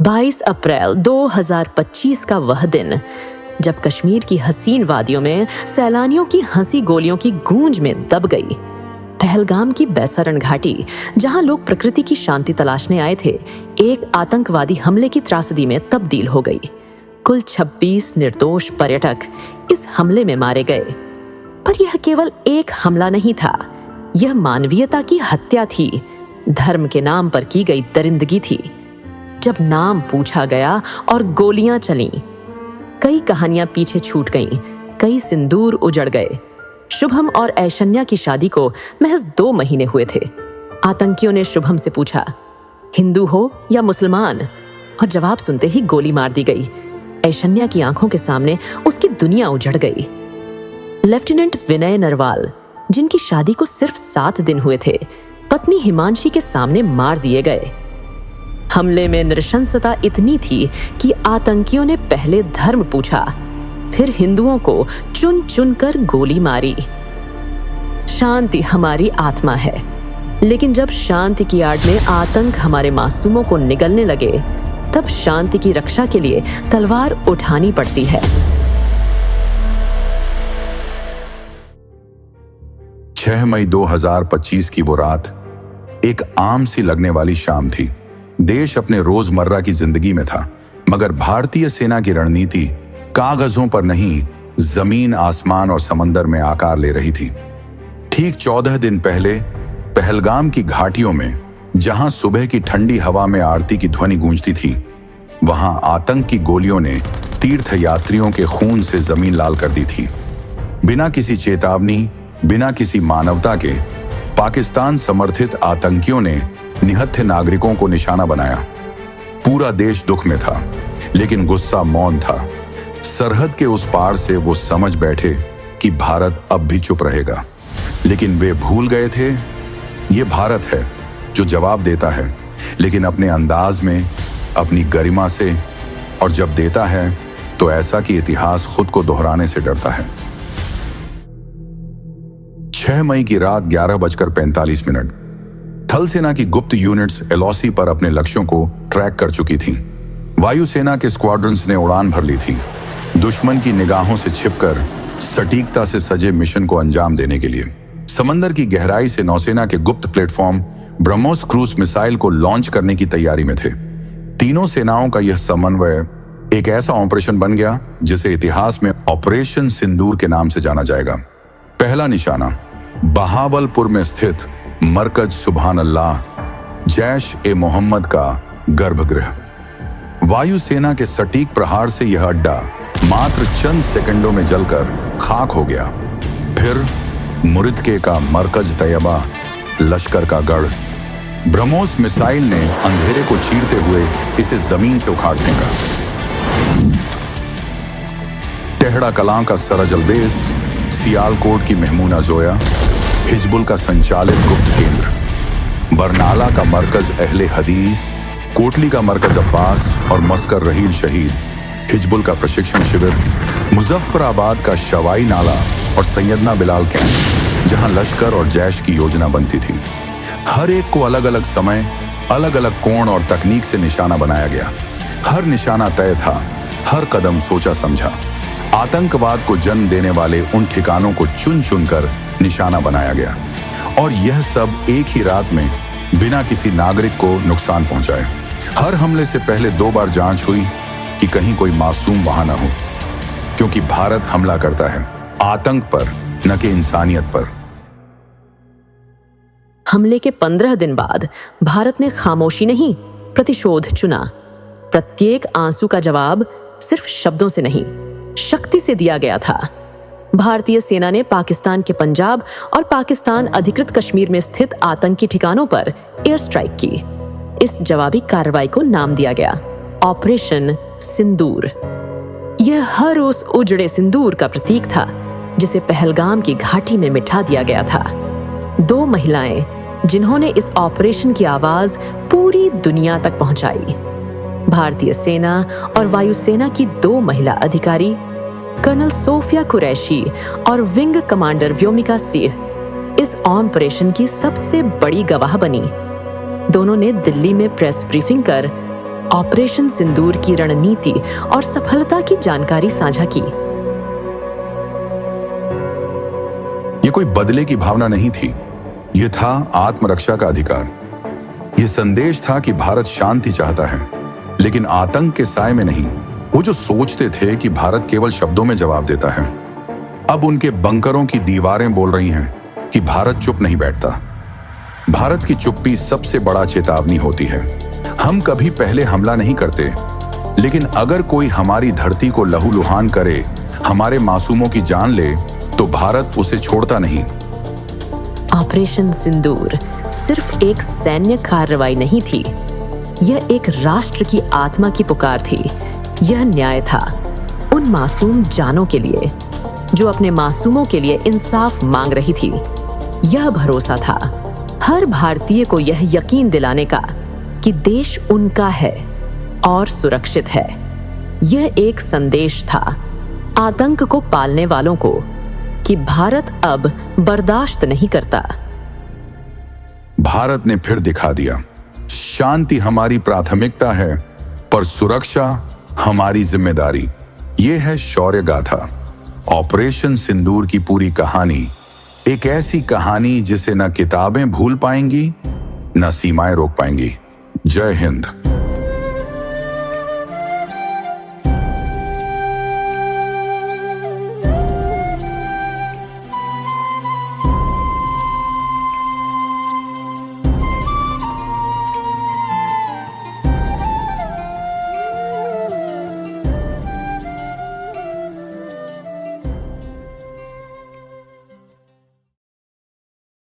22 अप्रैल 2025 का वह दिन जब कश्मीर की हसीन वादियों में सैलानियों की हंसी गोलियों की गूंज में दब गई। पहलगाम की बैसरण घाटी, जहां लोग प्रकृति की शांति तलाशने आए थे, एक आतंकवादी हमले की त्रासदी में तब्दील हो गई। कुल 26 निर्दोष पर्यटक इस हमले में मारे गए। पर यह केवल एक हमला नहीं था, यह मानवीयता की हत्या थी, धर्म के नाम पर की गई दरिंदगी थी। जब नाम पूछा गया और गोलियां चलीं, कई कहानियां पीछे छूट गईं, कई सिंदूर उजड़ गए। शुभम और ऐशन्या की शादी को महज 2 महीने हुए थे। आतंकियों ने शुभम से पूछा, हिंदू हो या मुसलमान? और जवाब सुनते ही गोली मार दी गई। ऐशन्या की आंखों के सामने उसकी दुनिया उजड़ गई। लेफ्टिनेंट विनय नरवाल, जिनकी शादी को सिर्फ 7 दिन हुए थे, पत्नी हिमांशी के सामने मार दिए गए। हमले में नृशंसता इतनी थी कि आतंकियों ने पहले धर्म पूछा, फिर हिंदुओं को चुन चुन कर गोली मारी। शांति हमारी आत्मा है, लेकिन जब शांति की आड़ में आतंक हमारे मासूमों को निगलने लगे, तब शांति की रक्षा के लिए तलवार उठानी पड़ती है। 6 मई 2025 की वो रात एक आम सी लगने वाली शाम थी। देश अपने रोजमर्रा की जिंदगी में था, मगर भारतीय सेना की रणनीति कागजों पर नहीं, जमीन, आसमान और समंदर में आकार ले रही थी। ठीक 14 दिन पहले पहलगाम की घाटियों में, जहां सुबह की ठंडी हवा में आरती की ध्वनि गूंजती थी, वहां आतंक की गोलियों ने तीर्थयात्रियों के खून से जमीन लाल कर दी थी। बिना किसी चेतावनी, बिना किसी मानवता के, पाकिस्तान समर्थित आतंकियों ने निहत्थे नागरिकों को निशाना बनाया। पूरा देश दुख में था, लेकिन गुस्सा मौन था। सरहद के उस पार से वो समझ बैठे कि भारत अब भी चुप रहेगा, लेकिन वे भूल गए थे, ये भारत है जो जवाब देता है, लेकिन अपने अंदाज में, अपनी गरिमा से, और जब देता है तो ऐसा कि इतिहास खुद को दोहराने से डरता है। 6 मई की रात 11:45। थल सेना की गुप्त यूनिट्स एलओसी पर अपने लक्ष्यों को ट्रैक कर चुकी थीं। वायुसेना के स्क्वाड्रन्स ने उड़ान भर ली थी, दुश्मन की निगाहों से छिपकर सटीकता से सजे मिशन को अंजाम देने के लिए। समंदर की गहराई से नौसेना के गुप्त प्लेटफॉर्म ब्रह्मोस क्रूज मिसाइल को लॉन्च करने की तैयारी में थे। तीनों सेनाओं का यह समन्वय एक ऐसा ऑपरेशन बन गया जिसे इतिहास में ऑपरेशन सिंदूर के नाम से जाना जाएगा। पहला निशाना बहावलपुर में स्थित मरकज सुभान अल्लाह, जैश-ए-मोहम्मद का गर्भगृह। वायुसेना के सटीक प्रहार से यह अड्डा मात्र चंद सेकंडों में जलकर खाक हो गया। फिर मुरिदके का मरकज तैयबा, लश्कर का गढ़। ब्रह्मोस मिसाइल ने अंधेरे को चीरते हुए इसे जमीन से उखाड़ फेंका। टेहड़ा कलां का सरज अलबेस, सियालकोट की महमूना जोया, हिजबुल का संचालित गुप्त केंद्र, बरनाला का मरकज अहले हदीस, कोटली का मरकज अब्बास और मस्कर रहील शहीद, हिजबुल का प्रशिक्षण शिविर, मुजफ्फराबाद का शवाई नाला और सैयदना बिलाल कैंप, जहां लश्कर और जैश की योजना बनती थी। हर एक को अलग अलग समय, अलग अलग कोण और तकनीक से निशाना बनाया गया। हर निशाना तय था, हर कदम सोचा समझा। आतंकवाद को जन्म देने वाले उन ठिकानों को चुन चुन कर निशाना बनाया गया, और यह सब एक ही रात में बिना किसी नागरिक को नुकसान पहुंचाए। हर हमले से पहले 2 बार जांच हुई कि कहीं कोई मासूम वहां न हो, क्योंकि भारत हमला करता है आतंक पर, न कि इंसानियत पर। हमले के 15 दिन बाद भारत ने खामोशी नहीं, प्रतिशोध चुना। प्रत्येक आंसू का जवाब सिर्फ शब्दों से नहीं, शक्ति से दिया गया था। भारतीय सेना ने पाकिस्तान के पंजाब और पाकिस्तान अधिकृत कश्मीर में स्थित आतंकी ठिकानों पर एयर स्ट्राइक की। इस जवाबी कार्रवाई को नाम दिया गया ऑपरेशन सिंदूर। यह हर उस उजड़े सिंदूर का प्रतीक था जिसे पहलगाम की घाटी में मिटा दिया गया था। 2 महिलाएं जिन्होंने इस ऑपरेशन की आवाज पूरी दुनिया तक पहुंचाई। भारतीय सेना और वायुसेना की 2 महिला अधिकारी, कर्नल सोफिया कुरैशी और विंग कमांडर व्योमिका सिंह, इस ऑपरेशन की सबसे बड़ी गवाह बनी। दोनों ने दिल्ली में प्रेस ब्रीफिंग कर ऑपरेशन सिंदूर की रणनीति और सफलता की जानकारी साझा की। ये कोई बदले की भावना नहीं थी, ये था आत्मरक्षा का अधिकार। ये संदेश था कि भारत शांति चाहता है, लेकिन आतंक के साए में नहीं। वो जो सोचते थे कि भारत केवल शब्दों में जवाब देता है, अब उनके बंकरों की दीवारें बोल रही हैं कि भारत चुप नहीं बैठता। भारत की चुप्पी सबसे बड़ा चेतावनी होती है। हम कभी पहले हमला नहीं करते, लेकिन अगर कोई हमारी धरती को लहूलुहान करे, हमारे मासूमों की जान ले, तो भारत उसे छोड़ता नहीं। ऑपरेशन सिंदूर सिर्फ एक सैन्य कार्रवाई नहीं थी, यह एक राष्ट्र की आत्मा की पुकार थी। यह न्याय था उन मासूम जानों के लिए जो अपने मासूमों के लिए इंसाफ मांग रही थी। यह भरोसा था हर भारतीय को यह यकीन दिलाने का कि देश उनका है और सुरक्षित है। यह एक संदेश था आतंक को पालने वालों को कि भारत अब बर्दाश्त नहीं करता। भारत ने फिर दिखा दिया, शांति हमारी प्राथमिकता है, पर सुरक्षा हमारी जिम्मेदारी। यह है शौर्य गाथा, ऑपरेशन सिंदूर की पूरी कहानी। एक ऐसी कहानी जिसे न किताबें भूल पाएंगी, न सीमाएं रोक पाएंगी। जय हिंद।